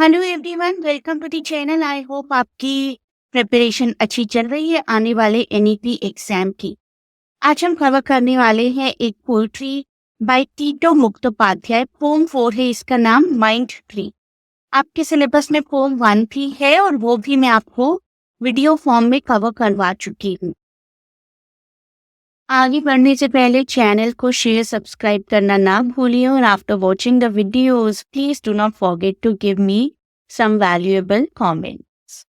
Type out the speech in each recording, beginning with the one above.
Hello everyone, welcome to the channel. I hope आपकी preparation अच्छी चल रही है आने वाले एनईपी एग्जाम की। आज हम कवर करने वाले हैं एक पोएट्री बाय टीटो मुक्तोपाध्याय। पोम 4 है इसका नाम, माइंड ट्री। आपके सिलेबस में पोम 1 भी है और वो भी मैं आपको वीडियो फॉर्म में कवर करवा चुकी हूँ। आगे बढ़ने से पहले चैनल को शेयर सब्सक्राइब करना ना भूलिए और after watching the videos please do not forget to give me some valuable comments.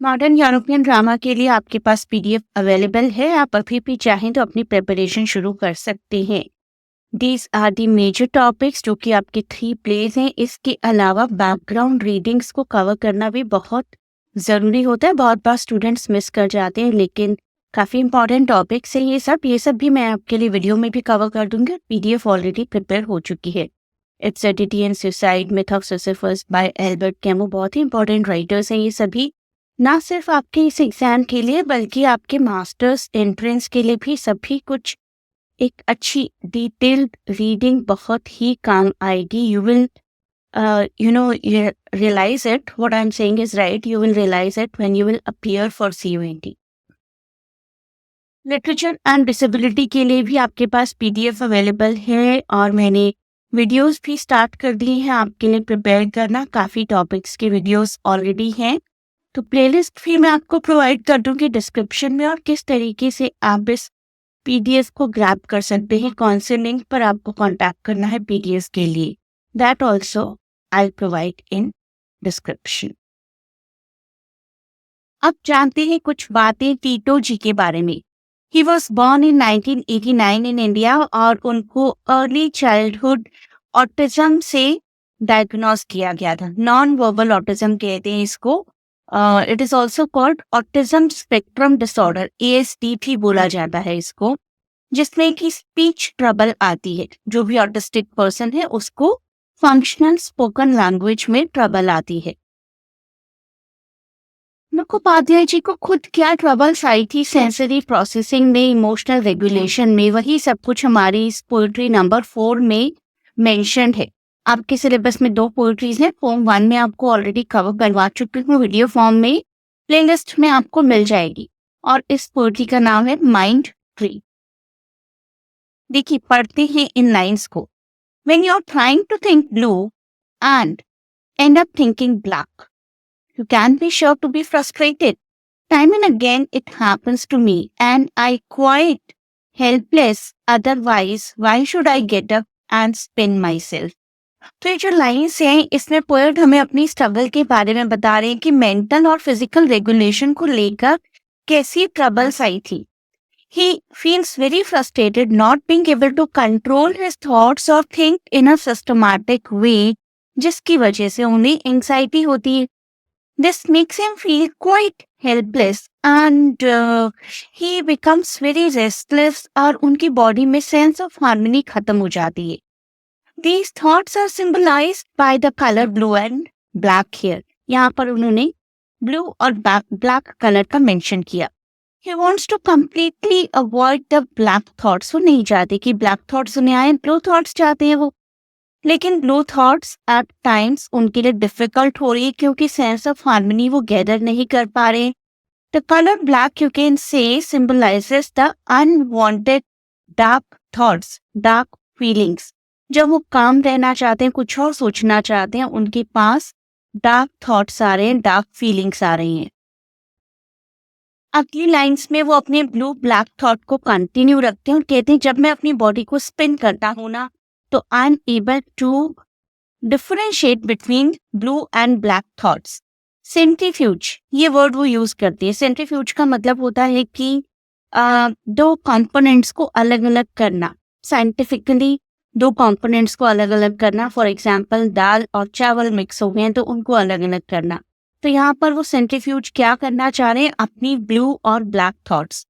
Modern European drama के लिए आपके पास पीडीएफ अवेलेबल है। आप अभी भी चाहें तो अपनी प्रिपरेशन शुरू कर सकते हैं। These are the major topics जो कि आपके 3 प्लेज हैं। इसके अलावा बैकग्राउंड रीडिंग्स को कवर करना भी बहुत ज़रूरी होता है। बहुत बार स्टूडेंट्स मिस कर जाते हैं, लेकिन काफ़ी इंपॉर्टेंट टॉपिक्स हैं ये सब भी मैं आपके लिए वीडियो में भी कवर कर दूंगी। पीडीएफ ऑलरेडी प्रिपेयर हो चुकी है। Absurdity and suicide, myth of Sisyphus by Albert Camus, बहुत ही इंपॉर्टेंट राइटर्स हैं ये सभी। ना सिर्फ आपके इस एग्जाम के लिए बल्कि आपके मास्टर्स एंट्रेंस के लिए भी सभी कुछ एक अच्छी डिटेल्ड रीडिंग बहुत ही काम आएगी। You will realize it. What I'm saying is right. You will realize it when you will appear for CUNT. Literature and disability के लिए भी आपके पास पीडीएफ अवेलेबल है और मैंने वीडियोस भी स्टार्ट कर दिए हैं आपके लिए प्रिपेयर करना। काफ़ी टॉपिक्स के वीडियोस ऑलरेडी हैं, तो प्लेलिस्ट भी मैं आपको प्रोवाइड कर दूंगी डिस्क्रिप्शन में, और किस तरीके से आप इस पीडीएफ को ग्रैब कर सकते हैं, कौन से लिंक पर आपको कांटेक्ट करना है पीडीएफ के लिए, that also I provide in description. अब जानते हैं कुछ बातें टीटो जी के बारे में। He was born in 1989 in India और उनको अर्ली चाइल्डहुड ऑटिज्म से डायग्नोज किया गया था। नॉन वर्बल ऑटिज्म कहते हैं इसको। It is also called autism spectrum disorder, ASD भी बोला जाता है इसको, जिसमें कि स्पीच ट्रबल आती है। जो भी ऑटिस्टिक पर्सन है उसको फंक्शनल स्पोकन लैंग्वेज में ट्रबल आती है। मुखोपाध्याय जी को खुद क्या ट्रबल्स आई थी सेंसरी प्रोसेसिंग में, इमोशनल रेगुलेशन में, वही सब कुछ हमारी इस पोएट्री नंबर 4 में मेंशन्ड है। आपके सिलेबस में 2 पोएट्रीज हैं। फॉर्म 1 में आपको ऑलरेडी कवर करवा चुकी हूँ वीडियो फॉर्म में, प्लेलिस्ट में आपको मिल जाएगी। और इस पोएट्री का नाम है माइंड ट्री। देखिए, पढ़ते हैं इन लाइन्स को। When you're trying to think blue and end up thinking black, you can be sure to be frustrated. Time and again it happens to me and I quite helpless. Otherwise, why should I get up and spin myself? तो ये जो lines हैं इसमें poet हमें अपनी struggle के बारे में बता रहे हैं कि मेंटल और फिजिकल रेगुलेशन को लेकर कैसी ट्रबल्स आई थी। He feels very frustrated not being able to control his thoughts or think in a systematic way, जिसकी वजह से उन्हें एंग्जाइटी होती है। This makes him feel quite helpless and he becomes very restless और उनकी बॉडी में सेंस ऑफ हार्मनी खत्म हो जाती है। These thoughts are symbolized by the color blue and black here. यहाँ पर उन्होंने ब्लू और ब्लैक कलर का मेंशन किया। He wants to completely avoid the black thoughts. वो नहीं चाहते कि ब्लैक थॉट्स उन्हें आए, ब्लू थॉट्स चाहते हैं वो। लेकिन ब्लू थॉट्स एट टाइम्स उनके लिए डिफिकल्ट हो रही है क्योंकि सेंस ऑफ हार्मनी वो गैदर नहीं कर पा रहे। The colour black you can say symbolizes the unwanted dark thoughts, dark feelings. जब वो काम रहना चाहते हैं, कुछ और सोचना चाहते हैं, उनके पास डार्क थॉट्स आ रहे हैं, डार्क फीलिंग्स आ रही हैं। अगली लाइन्स में वो अपने ब्लू ब्लैक थॉट को कंटिन्यू रखते हैं और कहते हैं जब मैं अपनी बॉडी को स्पिन करता हूँ ना, तो I am able to differentiate between blue and black thoughts. Centrifuge, ये वर्ड वो यूज करती है। सेंट्रीफ्यूज का मतलब होता है कि 2 कंपोनेंट्स को अलग अलग करना, साइंटिफिकली 2 कंपोनेंट्स को अलग अलग करना। फॉर एग्जाम्पल, दाल और चावल मिक्स हो गए हैं तो उनको अलग अलग करना। तो यहाँ पर वो सेंट्रीफ्यूज क्या करना चाह रहे हैं, अपनी ब्लू और ब्लैक थॉट्स।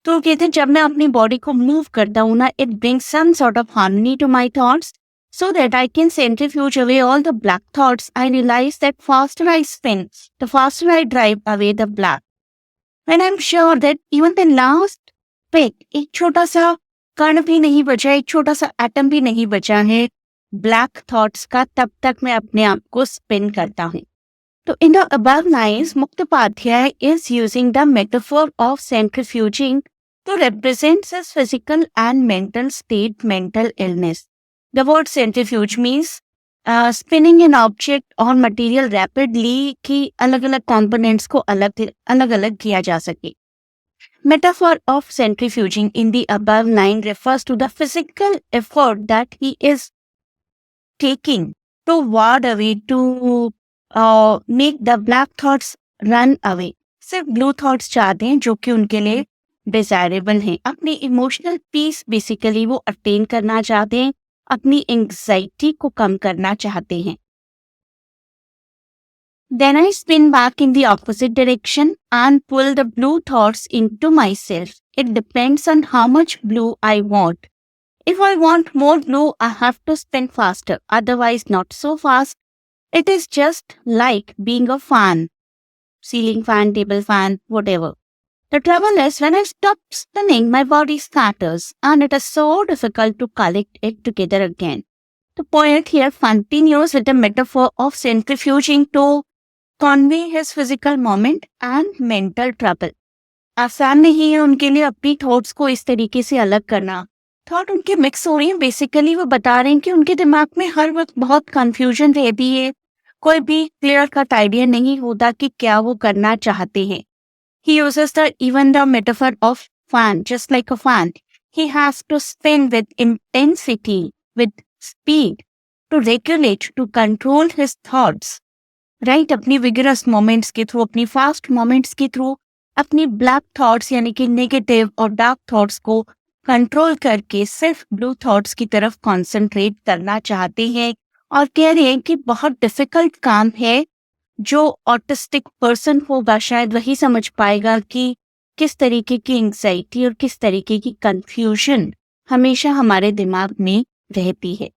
तो कहते हैं जब मैं अपनी बॉडी को मूव करता हूँ ना, it brings some sort of harmony to my thoughts so that I can centrifuge away all the black thoughts. I realize that faster I spin, the faster I drive away the black. When I'm sure that even the last speck, एक छोटा सा कण भी नहीं बचा, एक छोटा सा एटम भी नहीं बचा है, ब्लैक थॉट्स का, तब तक मैं अपने आप को स्पिन करता हूँ। तो in the above lines Mukhopadhyay is using the metaphor of centrifuging to represent his physical and mental state, mental illness. The word centrifuge means spinning an object or material rapidly कि अलग अलग components को अलग अलग किया जा सके. Metaphor of centrifuging in the above line refers to the physical effort that he is taking to ward away, to make the black thoughts run away. सिर्फ ब्लू थॉट्स चाहते हैं जो कि उनके लिए डिजायरेबल हैं. अपनी इमोशनल पीस बेसिकली वो अटेन करना चाहते हैं, अपनी एंग्जाइटी को कम करना चाहते हैं. Then I spin back in the opposite direction and pull the blue thoughts into myself. It depends on how much blue I want. If I want more blue, I have to spin faster, otherwise not so fast. It is just like being a fan, ceiling fan, table fan, whatever. The trouble is, when I stop spinning, my body scatters and it is so difficult to collect it together again. The poet here continues with a metaphor of centrifuging to convey his physical moment and mental trouble. आसान नहीं है उनके लिए अपनी thoughts को इस तरीके से अलग करना. थॉट उनके मिक्स हो रही हैं. बेसिकली वो बता रहे हैं कि उनके दिमाग में हर वक्त बहुत कंफ्यूजन रहती है, कोई भी क्लियर कट आइडिया नहीं होता कि क्या वो करना चाहते हैं. He uses even the metaphor of fan, just like a fan. He has to spin with intensity, with speed, to regulate, to control his thoughts. Right अपनी विगरस मोमेंट्स के थ्रू, अपनी फास्ट मोमेंट्स के through अपनी black thoughts यानी कि negative और dark thoughts को control करके सिर्फ ब्लू थॉट्स की तरफ कंसंट्रेट करना चाहते हैं. और कह रहे हैं कि बहुत डिफिकल्ट काम है. जो ऑटिस्टिक पर्सन होगा शायद वही समझ पाएगा कि किस तरीके की एंग्जाइटी और किस तरीके की कंफ्यूजन हमेशा हमारे दिमाग में रहती है.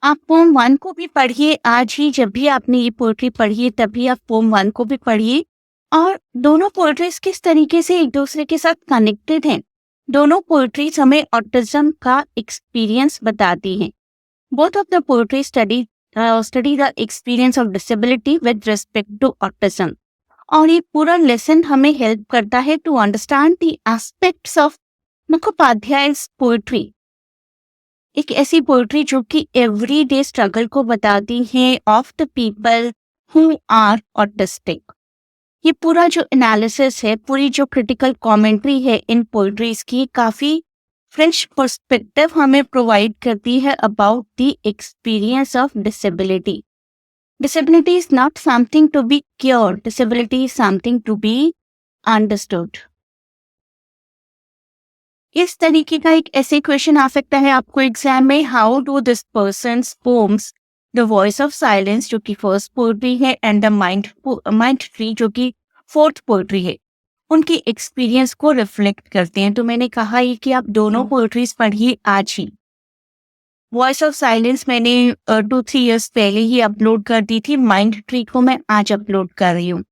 आप पोम 1 को भी पढ़िए आज ही. जब भी आपने ये पोएट्री पढ़ी है तभी आप पोम 1 को भी पढ़िए. और दोनों पोएट्रीज किस तरीके से एक दूसरे के साथ कनेक्टेड हैं. दोनों पोएट्रीज हमें ऑटिज्म का एक्सपीरियंस बताती हैं. Both of the poetry study the experience of disability with respect to autism. और ये पूरा लेसन हमें हेल्प करता है to understand the aspects of Mukhopadhyay's poetry. एक ऐसी पोएट्री जो कि एवरीडे स्ट्रगल को बताती है of the people who are autistic. ये पूरा जो एनालिसिस है, पूरी जो क्रिटिकल कमेंट्री है इन पोएट्रीज की, काफी फ्रेश पर्सपेक्टिव हमें प्रोवाइड करती है about the experience of disability. Disability is not something to be cured. Disability is something to be understood. इस तरीके का एक ऐसे क्वेश्चन आ सकता है आपको एग्जाम में. How do this persons poems the voice of silence जो कि फर्स्ट पोएट्री है एंड द माइंड ट्री जो कि फोर्थ पोएट्री है, उनकी एक्सपीरियंस को रिफ्लेक्ट करते हैं. तो मैंने कहा ही कि आप दोनों पोएट्रीज पढ़िए आज ही. वॉइस ऑफ साइलेंस मैंने 2-3 years पहले ही अपलोड कर दी थी. माइंड ट्री को मैं आज अपलोड कर रही हूँ.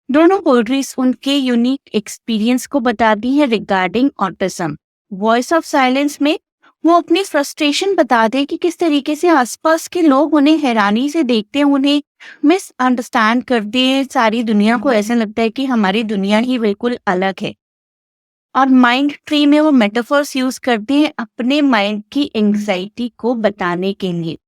दोनों पोएट्रीज उनके यूनिक एक्सपीरियंस को बताती हैं regarding autism. Voice of silence में वो अपनी फ्रस्ट्रेशन बताते हैं कि किस तरीके से आसपास के लोग उन्हें हैरानी से देखते हैं, उन्हें मिसअंडरस्टैंड करते हैं. सारी दुनिया को ऐसा लगता है कि हमारी दुनिया ही बिल्कुल अलग है. और माइंड ट्री में वो मेटाफर्स यूज करते हैं अपने माइंड की एंग्जाइटी को बताने के लिए.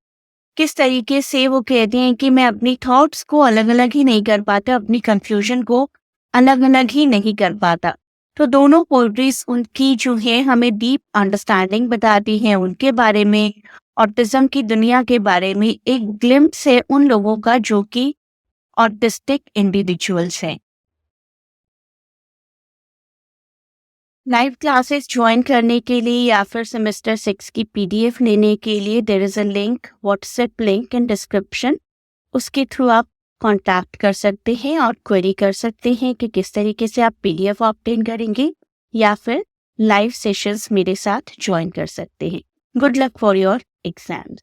किस तरीके से वो कहते हैं कि मैं अपनी थॉट्स को अलग अलग ही नहीं कर पाता, अपनी कंफ्यूजन को अलग अलग ही नहीं कर पाता. तो दोनों पोएट्रीज उनकी जो है हमें डीप अंडरस्टैंडिंग बताती हैं उनके बारे में, ऑटिज्म की दुनिया के बारे में. एक ग्लिम्प्स है उन लोगों का जो कि ऑटिस्टिक इंडिविजुअल्स हैं. लाइव क्लासेस ज्वाइन करने के लिए या फिर सेमेस्टर 6 की PDF लेने के लिए there is a link, WhatsApp link in description. उसके थ्रू आप कांटेक्ट कर सकते हैं और क्वेरी कर सकते हैं कि किस तरीके से आप PDF ऑब्टेन करेंगे या फिर लाइव सेशंस मेरे साथ ज्वाइन कर सकते हैं. Good luck for your exams.